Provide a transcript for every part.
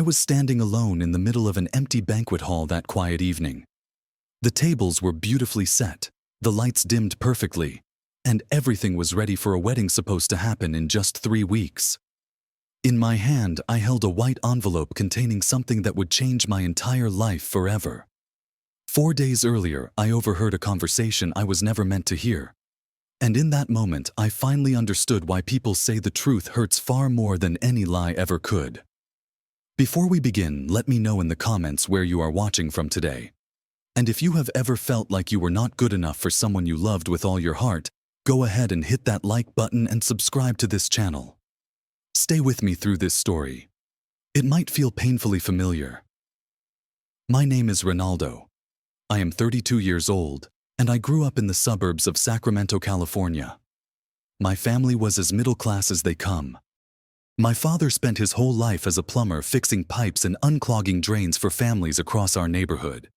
I was standing alone in the middle of an empty banquet hall that quiet evening. The tables were beautifully set, the lights dimmed perfectly, and everything was ready for a wedding supposed to happen in just 3 weeks. In my hand, I held a white envelope containing something that would change my entire life forever. 4 days earlier, I overheard a conversation I was never meant to hear. And in that moment, I finally understood why people say the truth hurts far more than any lie ever could. Before we begin, let me know in the comments where you are watching from today. And if you have ever felt like you were not good enough for someone you loved with all your heart, go ahead and hit that like button and subscribe to this channel. Stay with me through this story. It might feel painfully familiar. My name is Ronaldo. I am 32 years old, and I grew up in the suburbs of Sacramento, California. My family was as middle class as they come. My father spent his whole life as a plumber fixing pipes and unclogging drains for families across our neighborhood.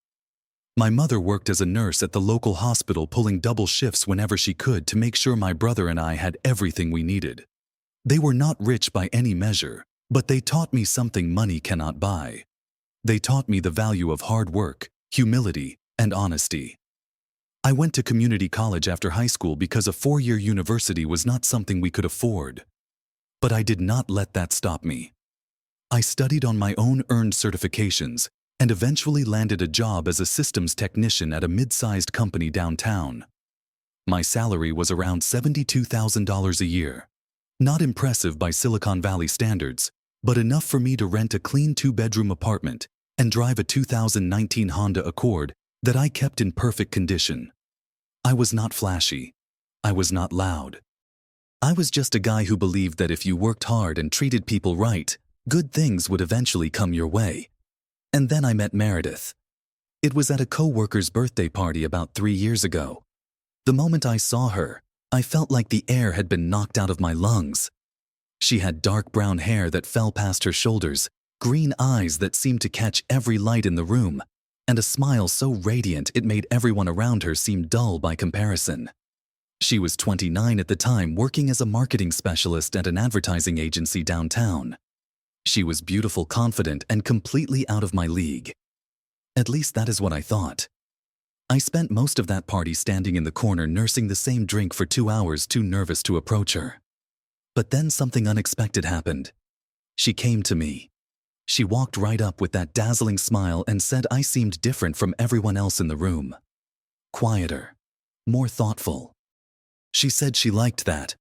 My mother worked as a nurse at the local hospital, pulling double shifts whenever she could to make sure my brother and I had everything we needed. They were not rich by any measure, but they taught me something money cannot buy. They taught me the value of hard work, humility, and honesty. I went to community college after high school because a 4-year university was not something we could afford. But I did not let that stop me. I studied on my own, earned certifications, and eventually landed a job as a systems technician at a mid-sized company downtown. My salary was around $72,000 a year. Not impressive by Silicon Valley standards, but enough for me to rent a clean 2-bedroom apartment and drive a 2019 Honda Accord that I kept in perfect condition. I was not flashy. I was not loud. I was just a guy who believed that if you worked hard and treated people right, good things would eventually come your way. And then I met Meredith. It was at a co-worker's birthday party about 3 years ago. The moment I saw her, I felt like the air had been knocked out of my lungs. She had dark brown hair that fell past her shoulders, green eyes that seemed to catch every light in the room, and a smile so radiant it made everyone around her seem dull by comparison. She was 29 at the time, working as a marketing specialist at an advertising agency downtown. She was beautiful, confident, and completely out of my league. At least that is what I thought. I spent most of that party standing in the corner nursing the same drink for 2 hours, too nervous to approach her. But then something unexpected happened. She came to me. She walked right up with that dazzling smile and said I seemed different from everyone else in the room. Quieter. More thoughtful. She said she liked that.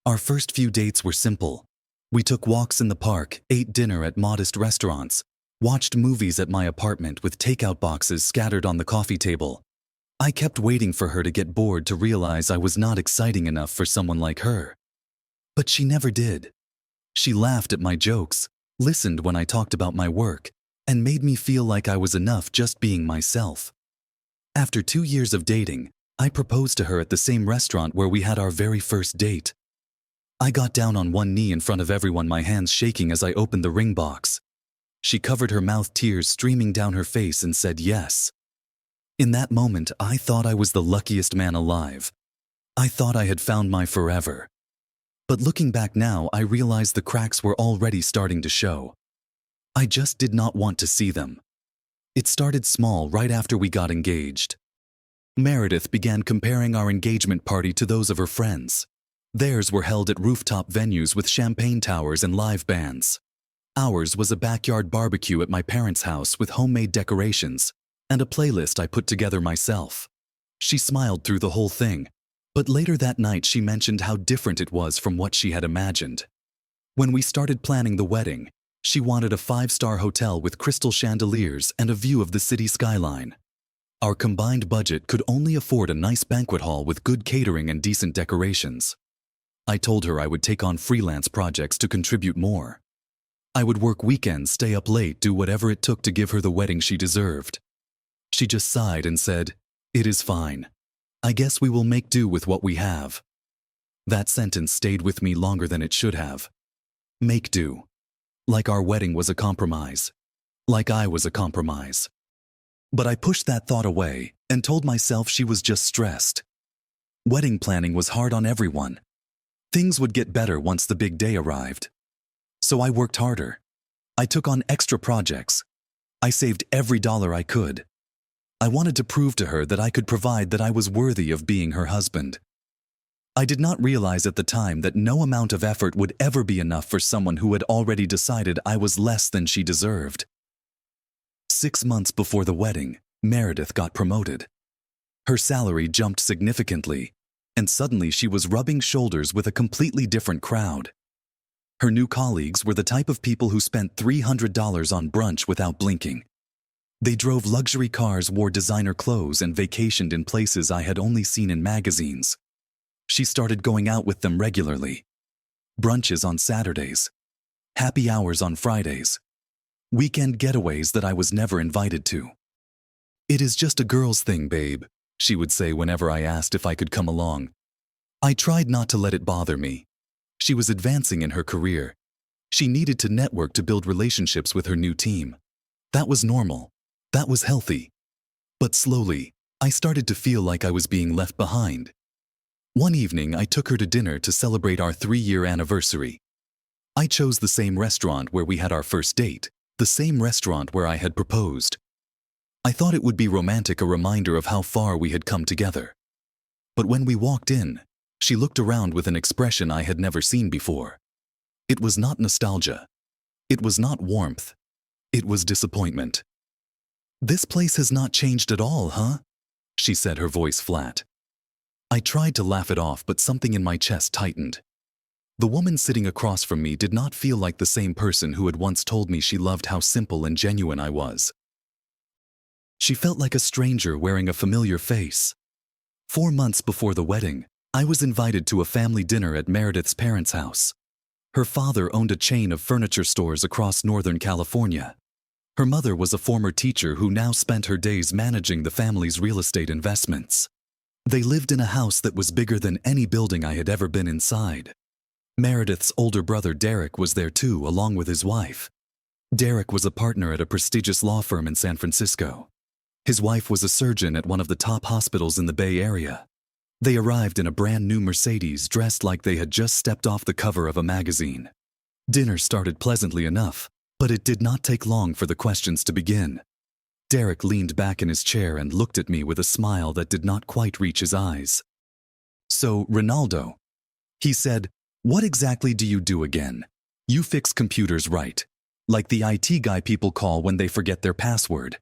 Our first few dates were simple. We took walks in the park, ate dinner at modest restaurants, watched movies at my apartment with takeout boxes scattered on the coffee table. I kept waiting for her to get bored to realize I was not exciting enough for someone like her. But she never did. She laughed at my jokes, listened when I talked about my work, and made me feel like I was enough just being myself. After 2 years of dating, I proposed to her at the same restaurant where we had our very first date. I got down on one knee in front of everyone, my hands shaking as I opened the ring box. She covered her mouth, tears streaming down her face, and said yes. In that moment, I thought I was the luckiest man alive. I thought I had found my forever. But looking back now, I realized the cracks were already starting to show. I just did not want to see them. It started small right after we got engaged. Meredith began comparing our engagement party to those of her friends. Theirs were held at rooftop venues with champagne towers and live bands. Ours was a backyard barbecue at my parents' house with homemade decorations and a playlist I put together myself. She smiled through the whole thing, but later that night she mentioned how different it was from what she had imagined. When we started planning the wedding, she wanted a 5-star hotel with crystal chandeliers and a view of the city skyline. Our combined budget could only afford a nice banquet hall with good catering and decent decorations. I told her I would take on freelance projects to contribute more. I would work weekends, stay up late, do whatever it took to give her the wedding she deserved. She just sighed and said, "It is fine. I guess we will make do with what we have." That sentence stayed with me longer than it should have. Make do. Like our wedding was a compromise. Like I was a compromise. But I pushed that thought away and told myself she was just stressed. Wedding planning was hard on everyone. Things would get better once the big day arrived. So I worked harder. I took on extra projects. I saved every dollar I could. I wanted to prove to her that I could provide, that I was worthy of being her husband. I did not realize at the time that no amount of effort would ever be enough for someone who had already decided I was less than she deserved. 6 months before the wedding, Meredith got promoted. Her salary jumped significantly, and suddenly she was rubbing shoulders with a completely different crowd. Her new colleagues were the type of people who spent $300 on brunch without blinking. They drove luxury cars, wore designer clothes, and vacationed in places I had only seen in magazines. She started going out with them regularly. Brunches on Saturdays. Happy hours on Fridays. Weekend getaways that I was never invited to. "It is just a girl's thing, babe," she would say whenever I asked if I could come along. I tried not to let it bother me. She was advancing in her career. She needed to network to build relationships with her new team. That was normal. That was healthy. But slowly, I started to feel like I was being left behind. One evening, I took her to dinner to celebrate our 3-year anniversary. I chose the same restaurant where we had our first date, the same restaurant where I had proposed. I thought it would be romantic, a reminder of how far we had come together. But when we walked in, she looked around with an expression I had never seen before. It was not nostalgia. It was not warmth. It was disappointment. "This place has not changed at all, huh?" she said, her voice flat. I tried to laugh it off, but something in my chest tightened. The woman sitting across from me did not feel like the same person who had once told me she loved how simple and genuine I was. She felt like a stranger wearing a familiar face. 4 months before the wedding, I was invited to a family dinner at Meredith's parents' house. Her father owned a chain of furniture stores across Northern California. Her mother was a former teacher who now spent her days managing the family's real estate investments. They lived in a house that was bigger than any building I had ever been inside. Meredith's older brother Derek was there too, along with his wife. Derek was a partner at a prestigious law firm in San Francisco. His wife was a surgeon at one of the top hospitals in the Bay Area. They arrived in a brand new Mercedes, dressed like they had just stepped off the cover of a magazine. Dinner started pleasantly enough, but it did not take long for the questions to begin. Derek leaned back in his chair and looked at me with a smile that did not quite reach his eyes. "So, Ronaldo," he said, "what exactly do you do again? You fix computers, right? Like the IT guy people call when they forget their password."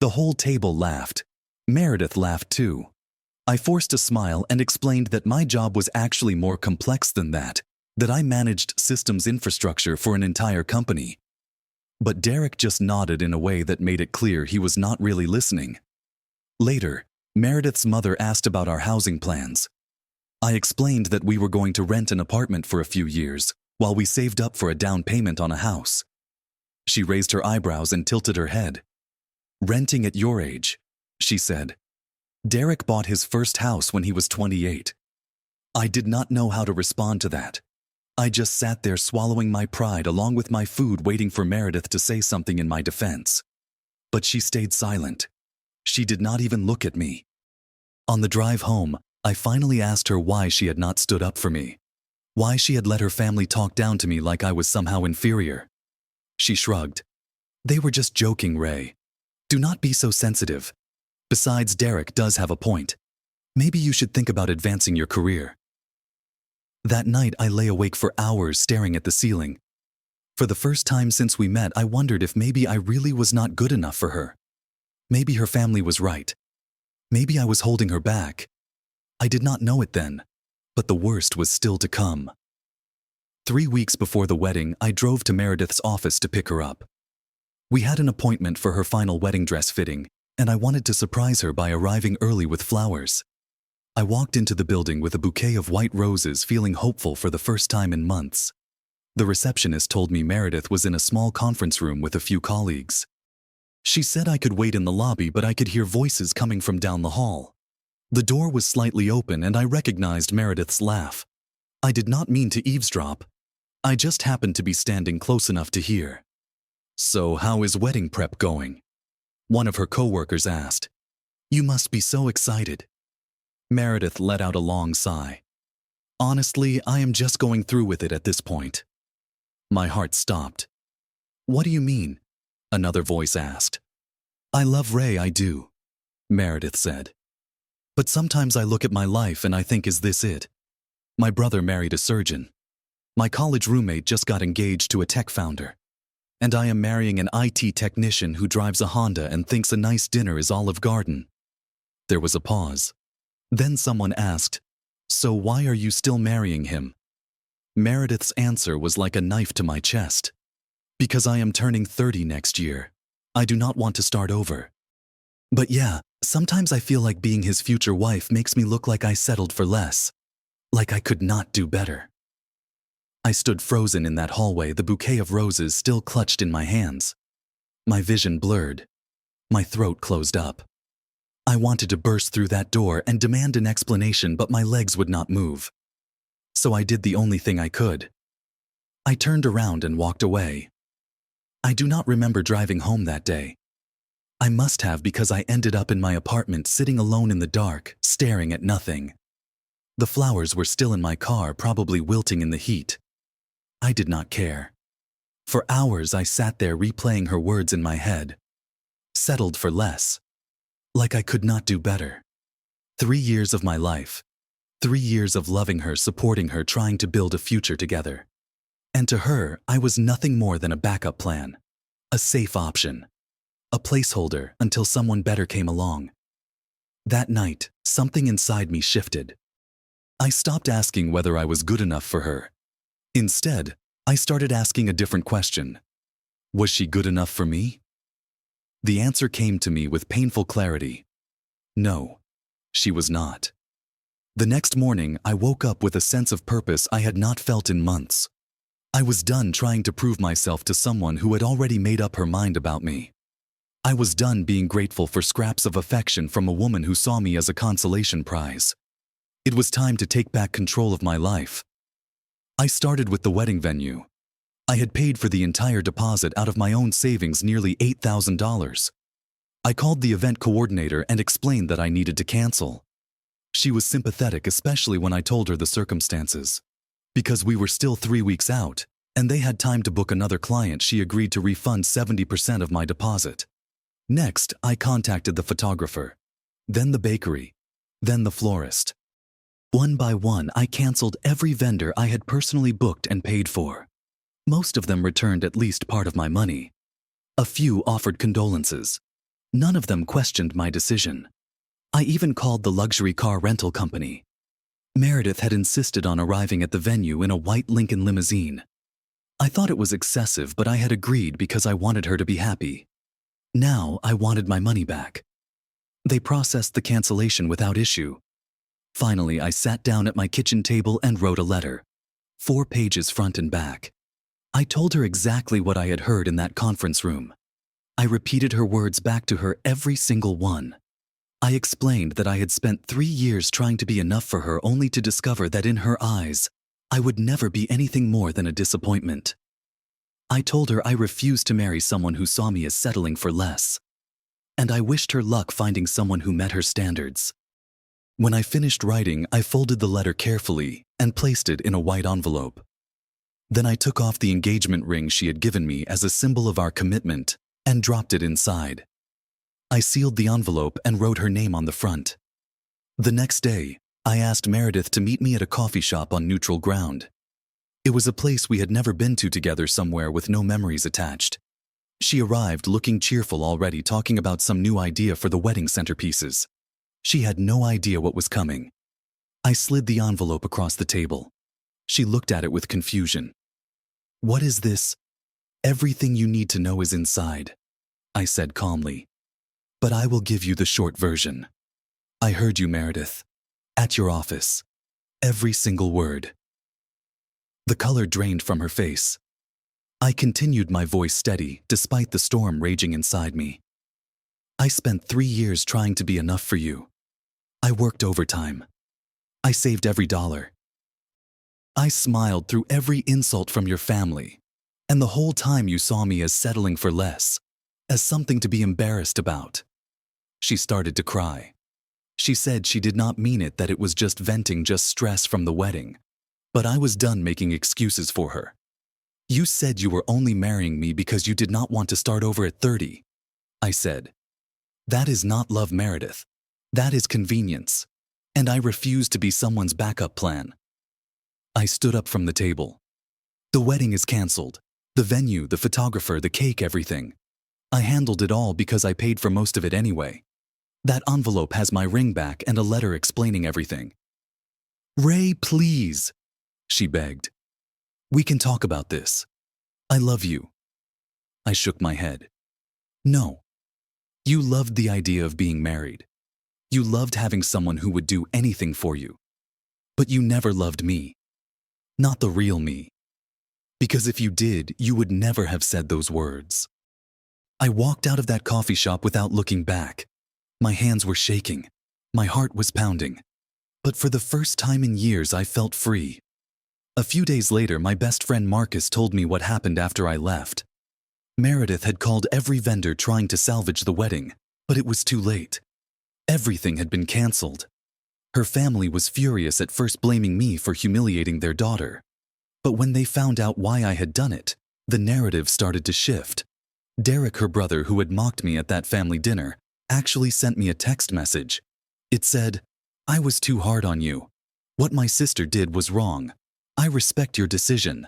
The whole table laughed. Meredith laughed too. I forced a smile and explained that my job was actually more complex than that I managed systems infrastructure for an entire company. But Derek just nodded in a way that made it clear he was not really listening. Later, Meredith's mother asked about our housing plans. I explained that we were going to rent an apartment for a few years while we saved up for a down payment on a house. She raised her eyebrows and tilted her head. "Renting at your age," she said. "Derek bought his first house when he was 28. I did not know how to respond to that. I just sat there swallowing my pride along with my food, waiting for Meredith to say something in my defense. But she stayed silent. She did not even look at me. On the drive home, I finally asked her why she had not stood up for me. Why she had let her family talk down to me like I was somehow inferior. She shrugged. "They were just joking, Ray. Do not be so sensitive. Besides, Derek does have a point. Maybe you should think about advancing your career." That night, I lay awake for hours staring at the ceiling. For the first time since we met, I wondered if maybe I really was not good enough for her. Maybe her family was right. Maybe I was holding her back. I did not know it then, but the worst was still to come. 3 weeks before the wedding, I drove to Meredith's office to pick her up. We had an appointment for her final wedding dress fitting, and I wanted to surprise her by arriving early with flowers. I walked into the building with a bouquet of white roses, feeling hopeful for the first time in months. The receptionist told me Meredith was in a small conference room with a few colleagues. She said I could wait in the lobby, but I could hear voices coming from down the hall. The door was slightly open and I recognized Meredith's laugh. I did not mean to eavesdrop. I just happened to be standing close enough to hear. "So how is wedding prep going?" one of her coworkers asked. "You must be so excited." Meredith let out a long sigh. "Honestly, I am just going through with it at this point." My heart stopped. What do you mean? Another voice asked. I love Ray, I do, Meredith said. But sometimes I look at my life and I think, is this it? My brother married a surgeon. My college roommate just got engaged to a tech founder. And I am marrying an IT technician who drives a Honda and thinks a nice dinner is Olive Garden. There was a pause. Then someone asked, so why are you still marrying him? Meredith's answer was like a knife to my chest. Because I am turning 30 next year. I do not want to start over. But yeah, sometimes I feel like being his future wife makes me look like I settled for less. Like I could not do better. I stood frozen in that hallway, the bouquet of roses still clutched in my hands. My vision blurred. My throat closed up. I wanted to burst through that door and demand an explanation, but my legs would not move. So I did the only thing I could. I turned around and walked away. I do not remember driving home that day. I must have, because I ended up in my apartment sitting alone in the dark, staring at nothing. The flowers were still in my car, probably wilting in the heat. I did not care. For hours I sat there replaying her words in my head. Settled for less. Like I could not do better. 3 years of my life. 3 years of loving her, supporting her, trying to build a future together. And to her, I was nothing more than a backup plan. A safe option. A placeholder until someone better came along. That night, something inside me shifted. I stopped asking whether I was good enough for her. Instead, I started asking a different question. Was she good enough for me? The answer came to me with painful clarity. No, she was not. The next morning, I woke up with a sense of purpose I had not felt in months. I was done trying to prove myself to someone who had already made up her mind about me. I was done being grateful for scraps of affection from a woman who saw me as a consolation prize. It was time to take back control of my life. I started with the wedding venue. I had paid for the entire deposit out of my own savings, nearly $8,000. I called the event coordinator and explained that I needed to cancel. She was sympathetic, especially when I told her the circumstances. Because we were still 3 weeks out, and they had time to book another client, she agreed to refund 70% of my deposit. Next, I contacted the photographer, then the bakery, then the florist. One by one, I canceled every vendor I had personally booked and paid for. Most of them returned at least part of my money. A few offered condolences. None of them questioned my decision. I even called the luxury car rental company. Meredith had insisted on arriving at the venue in a white Lincoln limousine. I thought it was excessive, but I had agreed because I wanted her to be happy. Now I wanted my money back. They processed the cancellation without issue. Finally, I sat down at my kitchen table and wrote a letter. 4 pages front and back. I told her exactly what I had heard in that conference room. I repeated her words back to her, every single one. I explained that I had spent 3 years trying to be enough for her, only to discover that in her eyes, I would never be anything more than a disappointment. I told her I refused to marry someone who saw me as settling for less. And I wished her luck finding someone who met her standards. When I finished writing, I folded the letter carefully and placed it in a white envelope. Then I took off the engagement ring she had given me as a symbol of our commitment and dropped it inside. I sealed the envelope and wrote her name on the front. The next day, I asked Meredith to meet me at a coffee shop on neutral ground. It was a place we had never been to together, somewhere with no memories attached. She arrived looking cheerful already, talking about some new idea for the wedding centerpieces. She had no idea what was coming. I slid the envelope across the table. She looked at it with confusion. What is this? Everything you need to know is inside, I said calmly. But I will give you the short version. I heard you, Meredith. At your office. Every single word. The color drained from her face. I continued, my voice steady, despite the storm raging inside me. I spent 3 years trying to be enough for you. I worked overtime. I saved every dollar. I smiled through every insult from your family. And the whole time you saw me as settling for less, as something to be embarrassed about. She started to cry. She said she did not mean it, that it was just venting, just stress from the wedding. But I was done making excuses for her. You said you were only marrying me because you did not want to start over at 30. I said. That is not love, Meredith. That is convenience. And I refuse to be someone's backup plan. I stood up from the table. The wedding is canceled. The venue, the photographer, the cake, everything. I handled it all because I paid for most of it anyway. That envelope has my ring back and a letter explaining everything. Ray, please, she begged. We can talk about this. I love you. I shook my head. No. You loved the idea of being married. You loved having someone who would do anything for you. But you never loved me. Not the real me. Because if you did, you would never have said those words. I walked out of that coffee shop without looking back. My hands were shaking. My heart was pounding. But for the first time in years, I felt free. A few days later, my best friend Marcus told me what happened after I left. Meredith had called every vendor trying to salvage the wedding, but it was too late. Everything had been canceled. Her family was furious at first, blaming me for humiliating their daughter. But when they found out why I had done it, the narrative started to shift. Derek, her brother, who had mocked me at that family dinner, actually sent me a text message. It said, I was too hard on you. What my sister did was wrong. I respect your decision.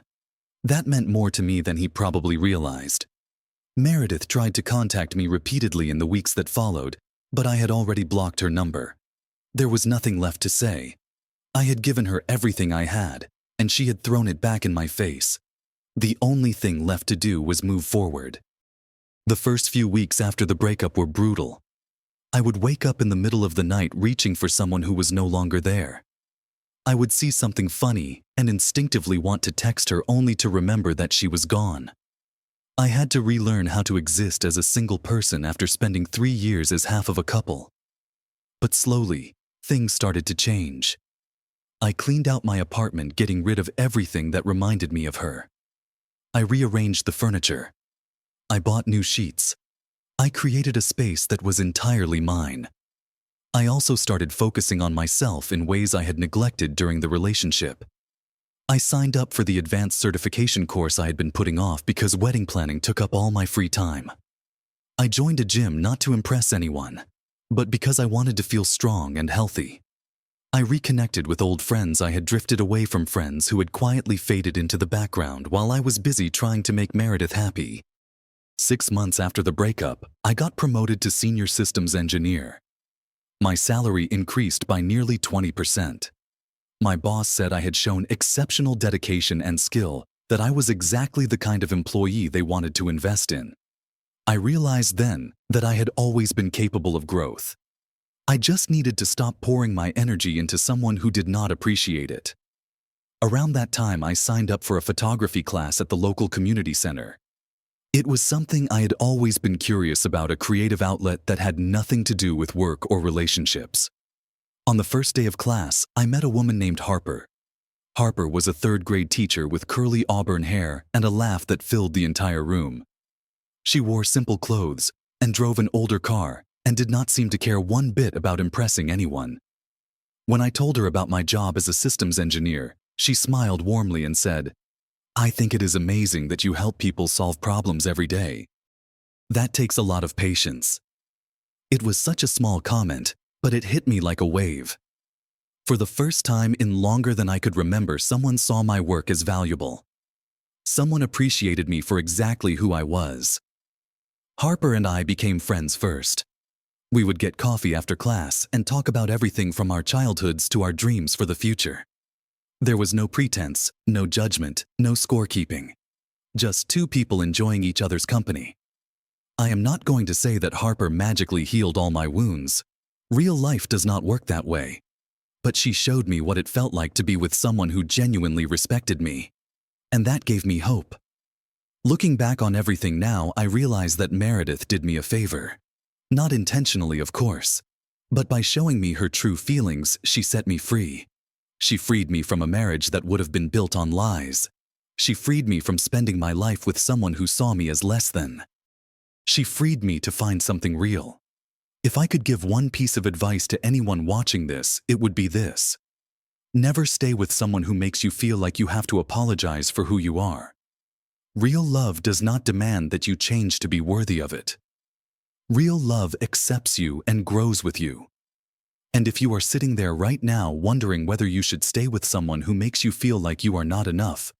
That meant more to me than he probably realized. Meredith tried to contact me repeatedly in the weeks that followed, but I had already blocked her number. There was nothing left to say. I had given her everything I had, and she had thrown it back in my face. The only thing left to do was move forward. The first few weeks after the breakup were brutal. I would wake up in the middle of the night reaching for someone who was no longer there. I would see something funny and instinctively want to text her only to remember that she was gone. I had to relearn how to exist as a single person after spending 3 years as half of a couple. But slowly, things started to change. I cleaned out my apartment, getting rid of everything that reminded me of her. I rearranged the furniture. I bought new sheets. I created a space that was entirely mine. I also started focusing on myself in ways I had neglected during the relationship. I signed up for the advanced certification course I had been putting off because wedding planning took up all my free time. I joined a gym not to impress anyone, but because I wanted to feel strong and healthy. I reconnected with old friends I had drifted away from, friends who had quietly faded into the background while I was busy trying to make Meredith happy. 6 months after the breakup, I got promoted to senior systems engineer. My salary increased by nearly 20%. My boss said I had shown exceptional dedication and skill, that I was exactly the kind of employee they wanted to invest in. I realized then that I had always been capable of growth. I just needed to stop pouring my energy into someone who did not appreciate it. Around that time, I signed up for a photography class at the local community center. It was something I had always been curious about, a creative outlet that had nothing to do with work or relationships. On the first day of class, I met a woman named Harper. Harper was a 3rd-grade teacher with curly auburn hair and a laugh that filled the entire room. She wore simple clothes and drove an older car and did not seem to care one bit about impressing anyone. When I told her about my job as a systems engineer, she smiled warmly and said, I think it is amazing that you help people solve problems every day. That takes a lot of patience. It was such a small comment, but it hit me like a wave. For the first time in longer than I could remember, someone saw my work as valuable. Someone appreciated me for exactly who I was. Harper and I became friends first. We would get coffee after class and talk about everything from our childhoods to our dreams for the future. There was no pretense, no judgment, no scorekeeping. Just 2 people enjoying each other's company. I am not going to say that Harper magically healed all my wounds. Real life does not work that way. But she showed me what it felt like to be with someone who genuinely respected me. And that gave me hope. Looking back on everything now, I realize that Meredith did me a favor. Not intentionally, of course. But by showing me her true feelings, she set me free. She freed me from a marriage that would have been built on lies. She freed me from spending my life with someone who saw me as less than. She freed me to find something real. If I could give one piece of advice to anyone watching this, it would be this. Never stay with someone who makes you feel like you have to apologize for who you are. Real love does not demand that you change to be worthy of it. Real love accepts you and grows with you. And if you are sitting there right now wondering whether you should stay with someone who makes you feel like you are not enough,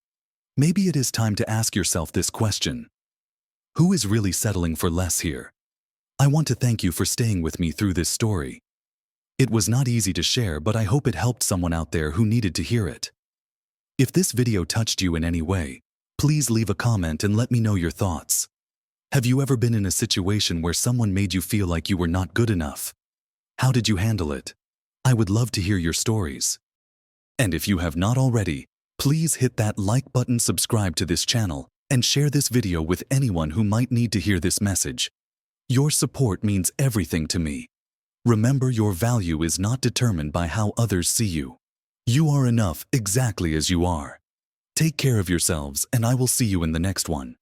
maybe it is time to ask yourself this question. Who is really settling for less here? I want to thank you for staying with me through this story. It was not easy to share, but I hope it helped someone out there who needed to hear it. If this video touched you in any way, please leave a comment and let me know your thoughts. Have you ever been in a situation where someone made you feel like you were not good enough? How did you handle it? I would love to hear your stories. And if you have not already, please hit that like button, subscribe to this channel, and share this video with anyone who might need to hear this message. Your support means everything to me. Remember, your value is not determined by how others see you. You are enough exactly as you are. Take care of yourselves, and I will see you in the next one.